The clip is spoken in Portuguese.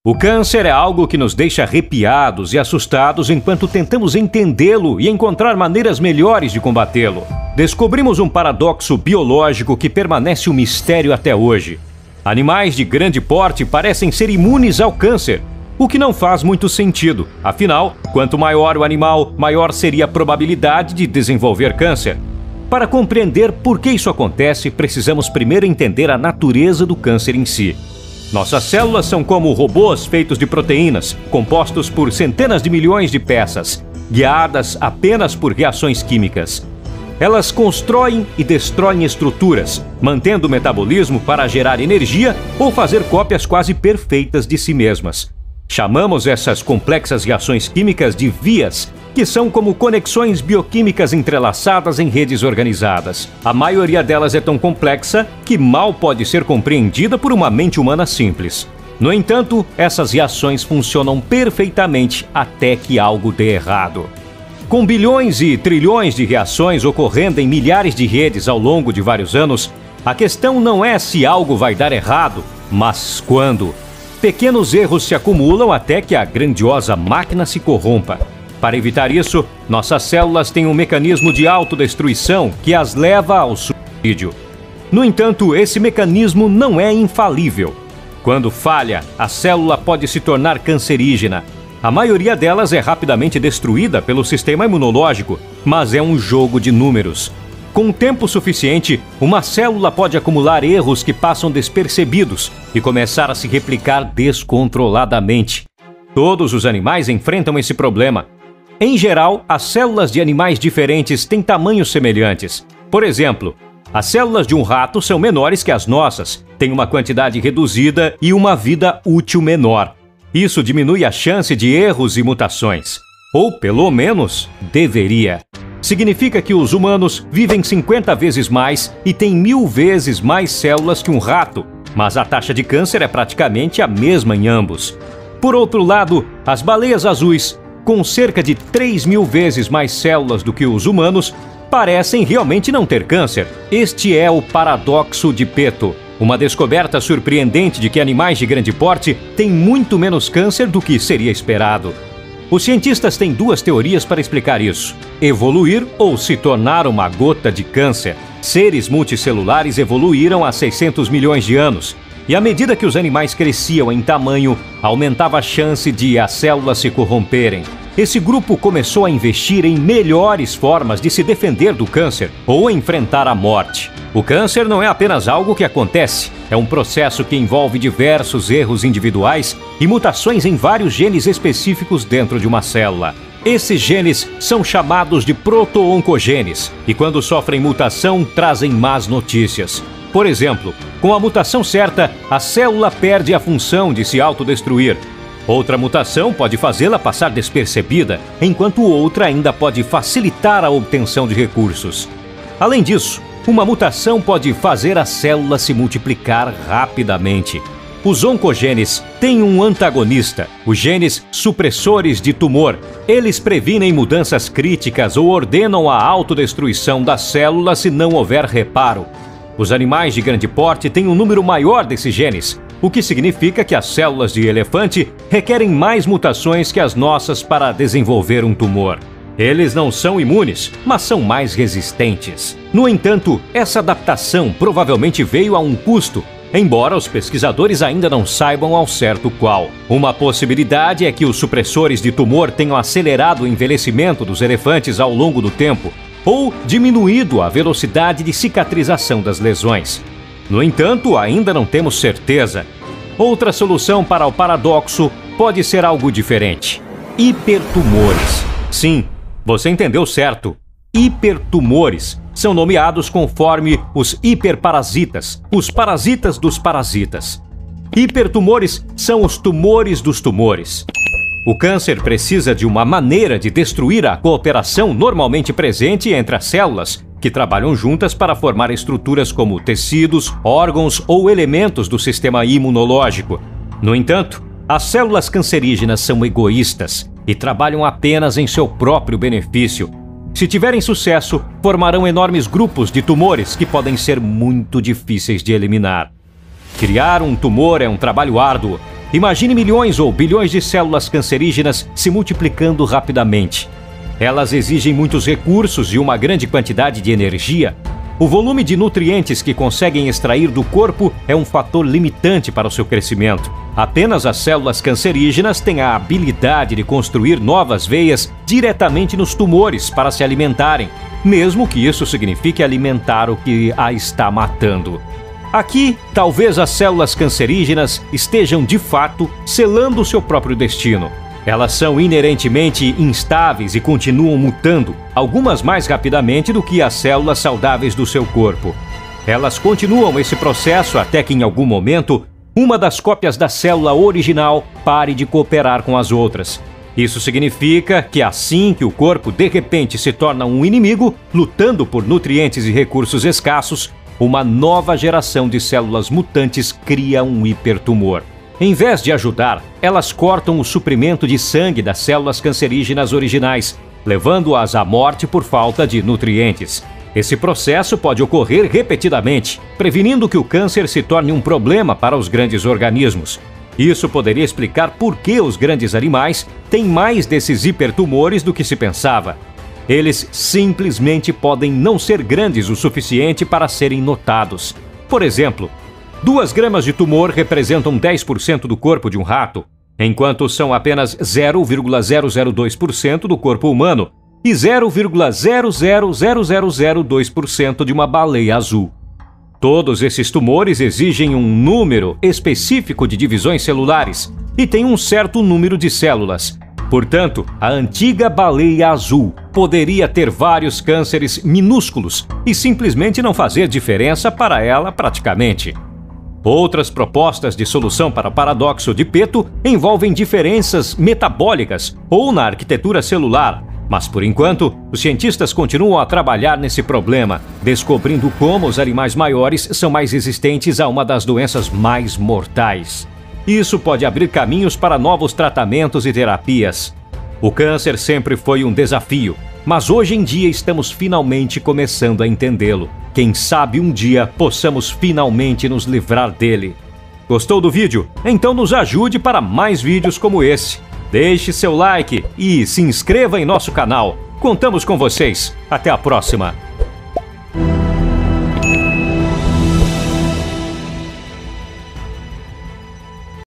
O câncer é algo que nos deixa arrepiados e assustados enquanto tentamos entendê-lo e encontrar maneiras melhores de combatê-lo. Descobrimos um paradoxo biológico que permanece um mistério até hoje. Animais de grande porte parecem ser imunes ao câncer, o que não faz muito sentido. Afinal, quanto maior o animal, maior seria a probabilidade de desenvolver câncer. Para compreender por que isso acontece, precisamos primeiro entender a natureza do câncer em si. Nossas células são como robôs feitos de proteínas, compostos por centenas de milhões de peças, guiadas apenas por reações químicas. Elas constroem e destroem estruturas, mantendo o metabolismo para gerar energia ou fazer cópias quase perfeitas de si mesmas. Chamamos essas complexas reações químicas de vias, que são como conexões bioquímicas entrelaçadas em redes organizadas. A maioria delas é tão complexa que mal pode ser compreendida por uma mente humana simples. No entanto, essas reações funcionam perfeitamente até que algo dê errado. Com bilhões e trilhões de reações ocorrendo em milhares de redes ao longo de vários anos, a questão não é se algo vai dar errado, mas quando. Pequenos erros se acumulam até que a grandiosa máquina se corrompa. Para evitar isso, nossas células têm um mecanismo de autodestruição que as leva ao suicídio. No entanto, esse mecanismo não é infalível. Quando falha, a célula pode se tornar cancerígena. A maioria delas é rapidamente destruída pelo sistema imunológico, mas é um jogo de números. Com tempo suficiente, uma célula pode acumular erros que passam despercebidos e começar a se replicar descontroladamente. Todos os animais enfrentam esse problema. Em geral, as células de animais diferentes têm tamanhos semelhantes. Por exemplo, as células de um rato são menores que as nossas, têm uma quantidade reduzida e uma vida útil menor. Isso diminui a chance de erros e mutações. Ou, pelo menos, deveria. Significa que os humanos vivem 50 vezes mais e têm 1000 vezes mais células que um rato, mas a taxa de câncer é praticamente a mesma em ambos. Por outro lado, as baleias azuis, com cerca de 3.000 vezes mais células do que os humanos, parecem realmente não ter câncer. Este é o paradoxo de Pareto, uma descoberta surpreendente de que animais de grande porte têm muito menos câncer do que seria esperado. Os cientistas têm duas teorias para explicar isso: evoluir ou se tornar uma gota de câncer. Seres multicelulares evoluíram há 600 milhões de anos, e à medida que os animais cresciam em tamanho, aumentava a chance de as células se corromperem. Esse grupo começou a investir em melhores formas de se defender do câncer ou enfrentar a morte. O câncer não é apenas algo que acontece, é um processo que envolve diversos erros individuais e mutações em vários genes específicos dentro de uma célula. Esses genes são chamados de proto-oncogenes e, quando sofrem mutação, trazem más notícias. Por exemplo, com a mutação certa, a célula perde a função de se autodestruir. Outra mutação pode fazê-la passar despercebida, enquanto outra ainda pode facilitar a obtenção de recursos. Além disso, uma mutação pode fazer a célula se multiplicar rapidamente. Os oncogenes têm um antagonista, os genes supressores de tumor. Eles previnem mudanças críticas ou ordenam a autodestruição da célula se não houver reparo. Os animais de grande porte têm um número maior desses genes, o que significa que as células de elefante requerem mais mutações que as nossas para desenvolver um tumor. Eles não são imunes, mas são mais resistentes. No entanto, essa adaptação provavelmente veio a um custo, embora os pesquisadores ainda não saibam ao certo qual. Uma possibilidade é que os supressores de tumor tenham acelerado o envelhecimento dos elefantes ao longo do tempo, ou diminuído a velocidade de cicatrização das lesões. No entanto, ainda não temos certeza. Outra solução para o paradoxo pode ser algo diferente: hipertumores. Sim, você entendeu certo. Hipertumores são nomeados conforme os hiperparasitas, os parasitas dos parasitas. Hipertumores são os tumores dos tumores. O câncer precisa de uma maneira de destruir a cooperação normalmente presente entre as células, que trabalham juntas para formar estruturas como tecidos, órgãos ou elementos do sistema imunológico. No entanto, as células cancerígenas são egoístas e trabalham apenas em seu próprio benefício. Se tiverem sucesso, formarão enormes grupos de tumores que podem ser muito difíceis de eliminar. Criar um tumor é um trabalho árduo. Imagine milhões ou bilhões de células cancerígenas se multiplicando rapidamente. Elas exigem muitos recursos e uma grande quantidade de energia. O volume de nutrientes que conseguem extrair do corpo é um fator limitante para o seu crescimento. Apenas as células cancerígenas têm a habilidade de construir novas veias diretamente nos tumores para se alimentarem, mesmo que isso signifique alimentar o que a está matando. Aqui, talvez as células cancerígenas estejam de fato selando o seu próprio destino. Elas são inerentemente instáveis e continuam mutando, algumas mais rapidamente do que as células saudáveis do seu corpo. Elas continuam esse processo até que, em algum momento, uma das cópias da célula original pare de cooperar com as outras. Isso significa que assim que o corpo de repente se torna um inimigo, lutando por nutrientes e recursos escassos, uma nova geração de células mutantes cria um hipertumor. Em vez de ajudar, elas cortam o suprimento de sangue das células cancerígenas originais, levando-as à morte por falta de nutrientes. Esse processo pode ocorrer repetidamente, prevenindo que o câncer se torne um problema para os grandes organismos. Isso poderia explicar por que os grandes animais têm mais desses hipertumores do que se pensava. Eles simplesmente podem não ser grandes o suficiente para serem notados. Por exemplo, 2 gramas de tumor representam 10% do corpo de um rato, enquanto são apenas 0,002% do corpo humano e 0,00002% de uma baleia azul. Todos esses tumores exigem um número específico de divisões celulares e têm um certo número de células. Portanto, a antiga baleia azul poderia ter vários cânceres minúsculos e simplesmente não fazer diferença para ela praticamente. Outras propostas de solução para o paradoxo de Peto envolvem diferenças metabólicas ou na arquitetura celular, mas por enquanto, os cientistas continuam a trabalhar nesse problema, descobrindo como os animais maiores são mais resistentes a uma das doenças mais mortais. Isso pode abrir caminhos para novos tratamentos e terapias. O câncer sempre foi um desafio, mas hoje em dia estamos finalmente começando a entendê-lo. Quem sabe um dia possamos finalmente nos livrar dele. Gostou do vídeo? Então nos ajude para mais vídeos como esse. Deixe seu like e se inscreva em nosso canal. Contamos com vocês. Até a próxima!